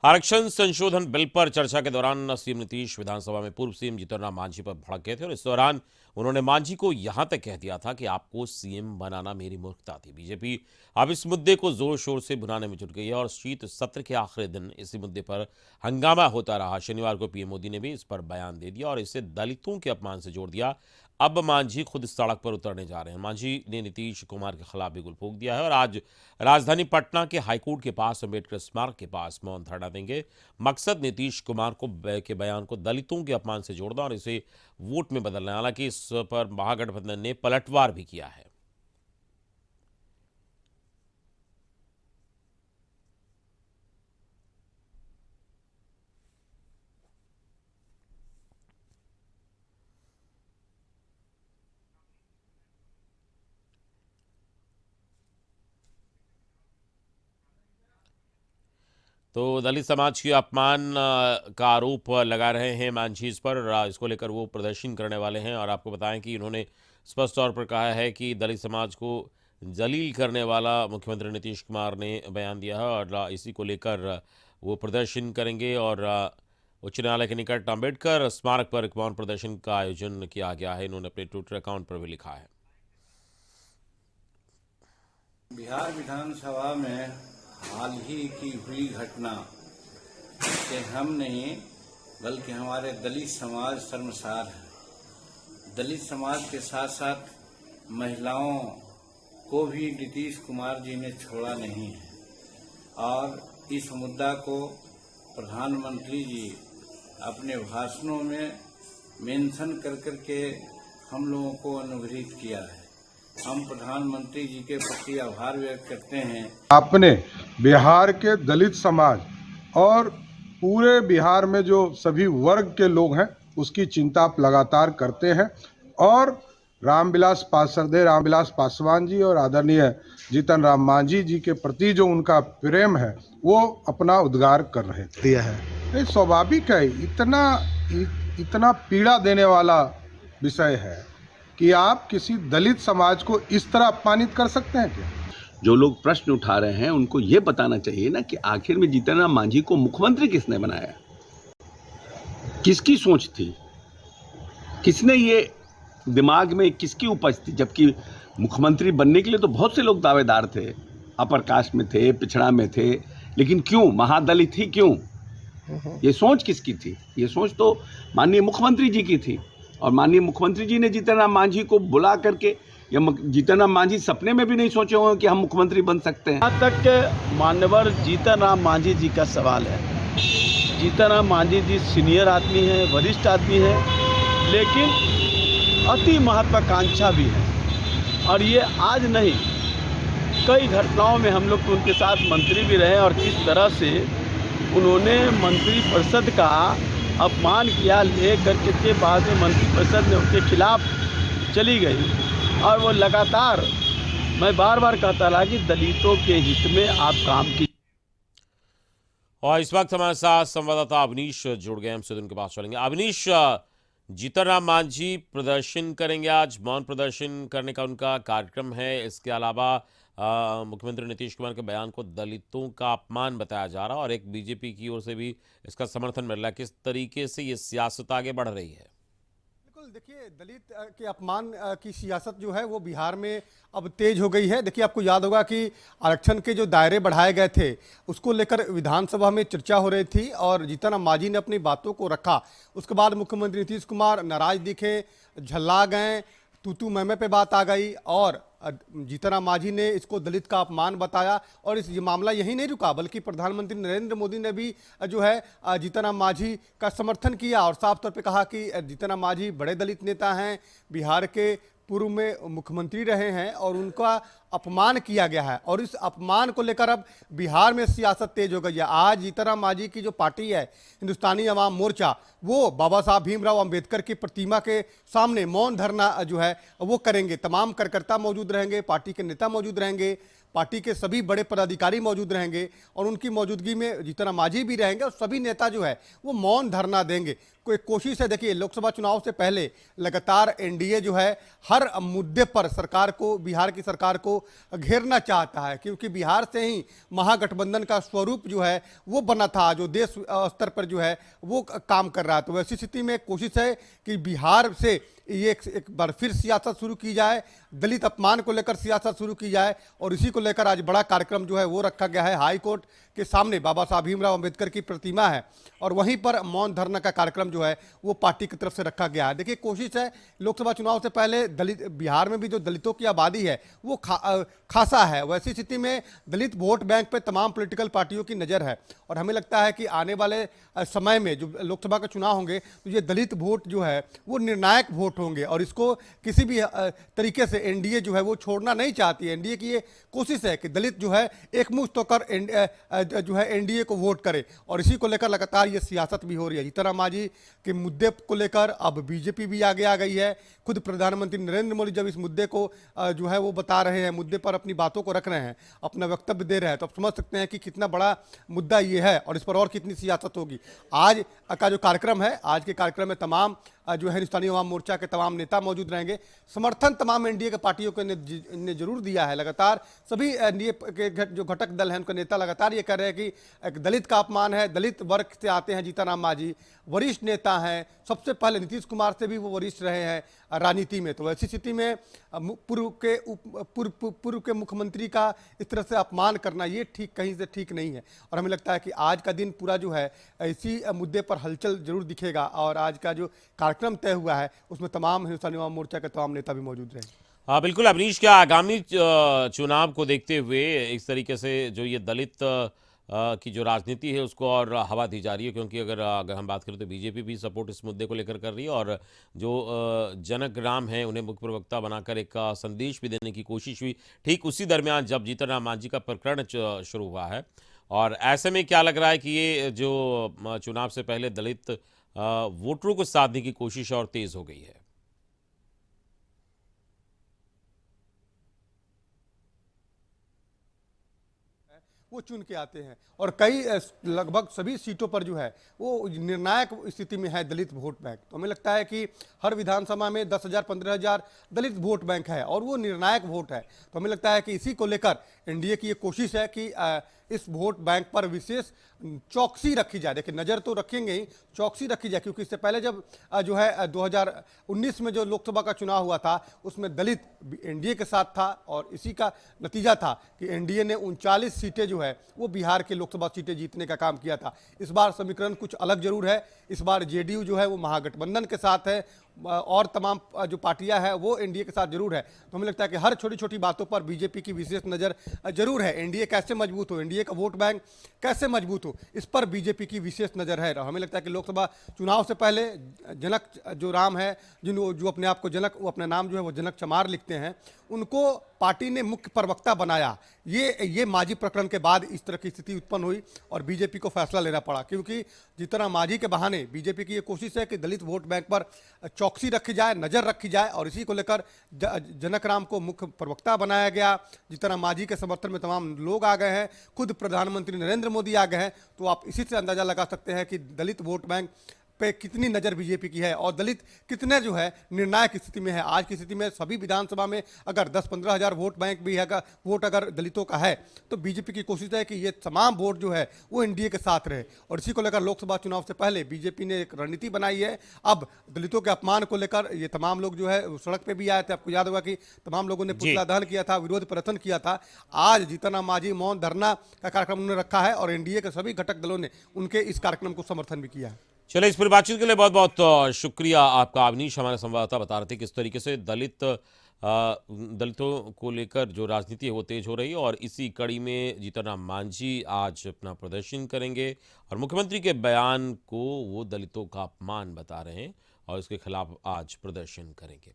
आरक्षण संशोधन बिल पर चर्चा के दौरान सीएम नीतीश विधानसभा में पूर्व सीएम जीतन राम मांझी पर भड़क गए थे और इस दौरान उन्होंने मांझी को यहां तक कह दिया था कि आपको सीएम बनाना मेरी मूर्खता थी। बीजेपी अब इस मुद्दे को जोर शोर से भुनाने में जुट गई है और शीत सत्र के आखिरी दिन इसी मुद्दे पर हंगामा होता रहा। शनिवार को पीएम मोदी ने भी इस पर बयान दे दिया और इसे दलितों के अपमान से जोड़ दिया। अब मांझी खुद सड़क पर उतरने जा रहे हैं। मांझी ने नीतीश कुमार के खिलाफ भी गुल फूंक दिया है और आज राजधानी पटना के हाईकोर्ट के पास अंबेडकर स्मारक के पास मौन धरना देंगे। मकसद नीतीश कुमार के बयान को दलितों के अपमान से जोड़ना और इसे वोट में बदलना। हालांकि इस पर महागठबंधन ने पलटवार भी किया है। तो दलित समाज की अपमान का आरोप लगा रहे हैं मांझी इस पर। इसको लेकर वो प्रदर्शन करने वाले हैं और आपको बताएं कि इन्होंने स्पष्ट तौर पर कहा है कि दलित समाज को जलील करने वाला मुख्यमंत्री नीतीश कुमार ने बयान दिया है और इसी को लेकर वो प्रदर्शन करेंगे। और उच्च न्यायालय के निकट अम्बेडकर स्मारक पर एक मौन प्रदर्शन का आयोजन किया गया है। इन्होंने अपने ट्विटर अकाउंट पर भी लिखा है। बिहार विधानसभा में हाल ही की हुई घटना से हम नहीं बल्कि हमारे दलित समाज शर्मसार है। दलित समाज के साथ साथ महिलाओं को भी नीतीश कुमार जी ने छोड़ा नहीं है और इस मुद्दा को प्रधानमंत्री जी अपने भाषणों में मेंशन कर करके हम लोगों को अनुग्रहित किया है। हम प्रधानमंत्री जी के प्रति आभार व्यक्त करते हैं। आपने बिहार के दलित समाज और पूरे बिहार में जो सभी वर्ग के लोग हैं उसकी चिंता आप लगातार करते हैं और रामविलास पासवान जी और आदरणीय जीतन राम मांझी जी के प्रति जो उनका प्रेम है वो अपना उद्गार कर रहे थे। ये स्वाभाविक है। इतना पीड़ा देने वाला विषय है कि आप किसी दलित समाज को इस तरह अपमानित कर सकते हैं क्या? जो लोग प्रश्न उठा रहे हैं उनको ये बताना चाहिए ना कि आखिर में जीतन राम मांझी को मुख्यमंत्री किसने बनाया, किसकी सोच थी, किसने ये दिमाग में किसकी उपज थी। जबकि मुख्यमंत्री बनने के लिए तो बहुत से लोग दावेदार थे, अपर कास्ट में थे, पिछड़ा में थे, लेकिन क्यों महादलित ही क्यों? ये सोच किसकी थी? ये सोच तो माननीय मुख्यमंत्री जी की थी और माननीय मुख्यमंत्री जी ने जीतन राम मांझी को बुला करके, या जीतन राम मांझी सपने में भी नहीं सोचे होंगे कि हम मुख्यमंत्री बन सकते हैं। यहाँ तक के मान्यवर जीतन राम मांझी जी का सवाल है। जीतन राम मांझी जी सीनियर आदमी हैं, वरिष्ठ आदमी हैं, लेकिन अति महत्वाकांक्षा भी है और ये आज नहीं कई घटनाओं में हम लोग तो उनके साथ मंत्री भी रहे और किस तरह से उन्होंने मंत्री परिषद का अपमान किया, ले करके के बाद में मंत्रिपरिषद ने उनके खिलाफ चली गई और वो लगातार, मैं बार बार कहता रहा कि दलितों के हित में आप काम कीजिए। और इस वक्त हमारे साथ संवाददाता अवनीश जुड़ गए, हमसे उनके पास चलेंगे। अवनीश, जीतन राम मांझी प्रदर्शन करेंगे, आज मौन प्रदर्शन करने का उनका कार्यक्रम है। इसके अलावा मुख्यमंत्री नीतीश कुमार के बयान को दलितों का अपमान बताया जा रहा है और एक बीजेपी की ओर से भी इसका समर्थन मिल रहा है। किस तरीके से ये सियासत आगे बढ़ रही है? बिल्कुल, देखिए दलित के अपमान की सियासत जो है वो बिहार में अब तेज हो गई है। देखिए आपको याद होगा कि आरक्षण के जो दायरे बढ़ाए गए थे उसको लेकर विधानसभा में चर्चा हो रही थी और जीतन राम मांझी ने अपनी बातों को रखा। उसके बाद मुख्यमंत्री नीतीश कुमार नाराज दिखे, झल्ला गए, तू मैं पे बात आ गई और जीतन राम मांझी ने इसको दलित का अपमान बताया। और इस ये मामला यही नहीं रुका बल्कि प्रधानमंत्री नरेंद्र मोदी ने भी जो है जीतन राम मांझी का समर्थन किया और साफ तौर पे कहा कि जीतन राम मांझी बड़े दलित नेता हैं, बिहार के पूर्व में मुख्यमंत्री रहे हैं और उनका अपमान किया गया है और इस अपमान को लेकर अब बिहार में सियासत तेज हो गई है। आज जीतन राम मांझी की जो पार्टी है हिंदुस्तानी अवाम मोर्चा, वो बाबा साहब भीमराव अंबेडकर की प्रतिमा के सामने मौन धरना जो है वो करेंगे। तमाम कार्यकर्ता मौजूद रहेंगे, पार्टी के नेता मौजूद रहेंगे, पार्टी के सभी बड़े पदाधिकारी मौजूद रहेंगे और उनकी मौजूदगी में जीतन राम मांझी भी रहेंगे और सभी नेता जो है वो मौन धरना देंगे। कोई कोशिश है। देखिए, लोकसभा चुनाव से पहले लगातार एनडीए जो है हर मुद्दे पर सरकार को, बिहार की सरकार को घेरना चाहता है, क्योंकि बिहार से ही महागठबंधन का स्वरूप जो है वो बना था, जो देश स्तर पर जो है वो काम कर रहा है। तो वैसी स्थिति में कोशिश है कि बिहार से ये एक बार फिर सियासत शुरू की जाए, दलित अपमान को लेकर सियासत शुरू की जाए, और इसी को लेकर आज बड़ा कार्यक्रम जो है वो रखा गया है। हाई कोर्ट के सामने बाबा साहब भीमराव अंबेडकर की प्रतिमा है और वहीं पर मौन धरना का कार्यक्रम जो है वो पार्टी की तरफ से रखा गया है। देखिए, कोशिश है लोकसभा चुनाव से पहले दलित, बिहार में भी जो दलितों की आबादी है वो खासा है, वैसी स्थिति में दलित वोट बैंक पे तमाम पॉलिटिकल पार्टियों की नज़र है। और हमें लगता है कि आने वाले समय में जो लोकसभा के चुनाव होंगे तो ये दलित वोट जो है वो निर्णायक वोट होंगे, और इसको किसी भी तरीके से एनडीए जो है वो छोड़ना नहीं चाहती है। एनडीए की ये कोशिश है कि दलित जो है एकमुश्त होकर जो है एनडीए को वोट करे, और इसी को लेकर लगातार ये सियासत भी हो रही है। जीतन मांझी के मुद्दे को लेकर अब बीजेपी भी आगे आ गई है। खुद प्रधानमंत्री नरेंद्र मोदी जब इस मुद्दे को जो है वो बता रहे हैं, मुद्दे पर अपनी बातों को रख रहे हैं, अपना वक्तव्य दे रहे हैं, तो आप समझ सकते हैं कि कितना बड़ा मुद्दा ये है और इस पर और कितनी सियासत होगी। आज का जो कार्यक्रम है, आज के कार्यक्रम में तमाम जो है हिंदुस्तानी अवाम मोर्चा के तमाम नेता मौजूद रहेंगे। समर्थन तमाम एनडीए के पार्टियों को ने जरूर दिया है। लगातार सभी एनडीए के जो घटक दल हैं उनके नेता लगातार ये कह रहे हैं कि एक दलित का अपमान है, दलित वर्ग से आते हैं जीतन राम मांझी, वरिष्ठ नेता हैं, सबसे पहले नीतीश कुमार से भी वो वरिष्ठ रहे हैं राजनीति में। तो ऐसी स्थिति में पूर्व के मुख्यमंत्री का इस तरह से अपमान करना ये कहीं से ठीक नहीं है। और हमें लगता है कि आज का दिन पूरा जो है इसी मुद्दे पर हलचल जरूर दिखेगा, और आज का जो कार्यक्रम तय हुआ है उसमें तमाम हिंदुस्तानी अवाम मोर्चा के तमाम नेता भी मौजूद रहे। हाँ बिल्कुल अवनीश, क्या आगामी चुनाव को देखते हुए इस तरीके से जो ये दलित की जो राजनीति है उसको और हवा दी जा रही है? क्योंकि अगर हम बात करें तो बीजेपी भी सपोर्ट इस मुद्दे को लेकर कर रही है, और जो जनक राम हैं उन्हें मुख्य प्रवक्ता बनाकर एक संदेश भी देने की कोशिश हुई ठीक उसी दरमियान जब जीतन राम मांझी का प्रकरण शुरू हुआ है। और ऐसे में क्या लग रहा है कि ये जो चुनाव से पहले दलित वोटरों को साधने की कोशिश और तेज हो गई है? वो चुन के आते हैं, और कई लगभग सभी सीटों पर जो है वो निर्णायक स्थिति में है दलित वोट बैंक। तो हमें लगता है कि हर विधानसभा में 10,000 15,000 दलित वोट बैंक है और वो निर्णायक वोट है। तो हमें लगता है कि इसी को लेकर एनडीए की ये कोशिश है कि इस वोट बैंक पर विशेष चौकसी रखी जाए। देखिए, नज़र तो रखेंगे ही, चौकसी रखी जाए, क्योंकि इससे पहले जब जो है 2019 में जो लोकसभा का चुनाव हुआ था उसमें दलित एनडीए के साथ था, और इसी का नतीजा था कि एनडीए ने 39 सीटें जो है वो बिहार के लोकसभा सीटें जीतने का काम किया था। इस बार समीकरण कुछ अलग जरूर है। इस बार जेडीयू जो है वो महागठबंधन के साथ है, और तमाम जो पार्टियां हैं वो एनडीए के साथ जरूर है। तो हमें लगता है कि हर छोटी छोटी बातों पर बीजेपी की विशेष नज़र जरूर है। एनडीए कैसे मजबूत हो, एनडीए का वोट बैंक कैसे मजबूत हो, इस पर बीजेपी की विशेष नज़र है। और हमें लगता है कि लोकसभा चुनाव से पहले जनक जो राम है, जो अपने आप को जनक, वो अपना नाम जो है वो जनक चमार लिखते हैं, उनको पार्टी ने मुख्य प्रवक्ता बनाया। ये मांझी प्रकरण के बाद इस तरह की स्थिति उत्पन्न हुई और बीजेपी को फैसला लेना पड़ा, क्योंकि जीतन राम मांझी के बहाने बीजेपी की ये कोशिश है कि दलित वोट बैंक पर चौकसी रखी जाए, नज़र रखी जाए, और इसी को लेकर जनक राम को मुख्य प्रवक्ता बनाया गया। जीतन राम मांझी के समर्थन में तमाम लोग आ गए हैं, खुद प्रधानमंत्री नरेंद्र मोदी आ गए हैं। तो आप इसी से अंदाजा लगा सकते हैं कि दलित वोट बैंक पे कितनी नज़र बीजेपी की है और दलित कितने जो है निर्णायक स्थिति में है। आज की स्थिति में सभी विधानसभा में अगर 10-15 हज़ार वोट बैंक भी है, वोट अगर दलितों का है, तो बीजेपी की कोशिश है कि ये तमाम वोट जो है वो एनडीए के साथ रहे। और इसी को लेकर लोकसभा चुनाव से पहले बीजेपी ने एक रणनीति बनाई है। अब दलितों के अपमान को लेकर ये तमाम लोग जो है सड़क पर भी आए थे। आपको याद होगा कि तमाम लोगों ने पुतला दहन किया था, विरोध प्रदर्शन किया था। आज जीतन राम मांझी मौन धरना का कार्यक्रम उन्होंने रखा है और एनडीए के सभी घटक दलों ने उनके इस कार्यक्रम को समर्थन भी किया है। चलिए, इस पूरी बातचीत के लिए बहुत बहुत शुक्रिया आपका अवनीश। हमारे संवाददाता बता रहे थे किस तरीके से दलितों को लेकर जो राजनीति है वो तेज हो रही है, और इसी कड़ी में जीतन राम मांझी आज अपना प्रदर्शन करेंगे और मुख्यमंत्री के बयान को वो दलितों का अपमान बता रहे हैं और इसके खिलाफ आज प्रदर्शन करेंगे।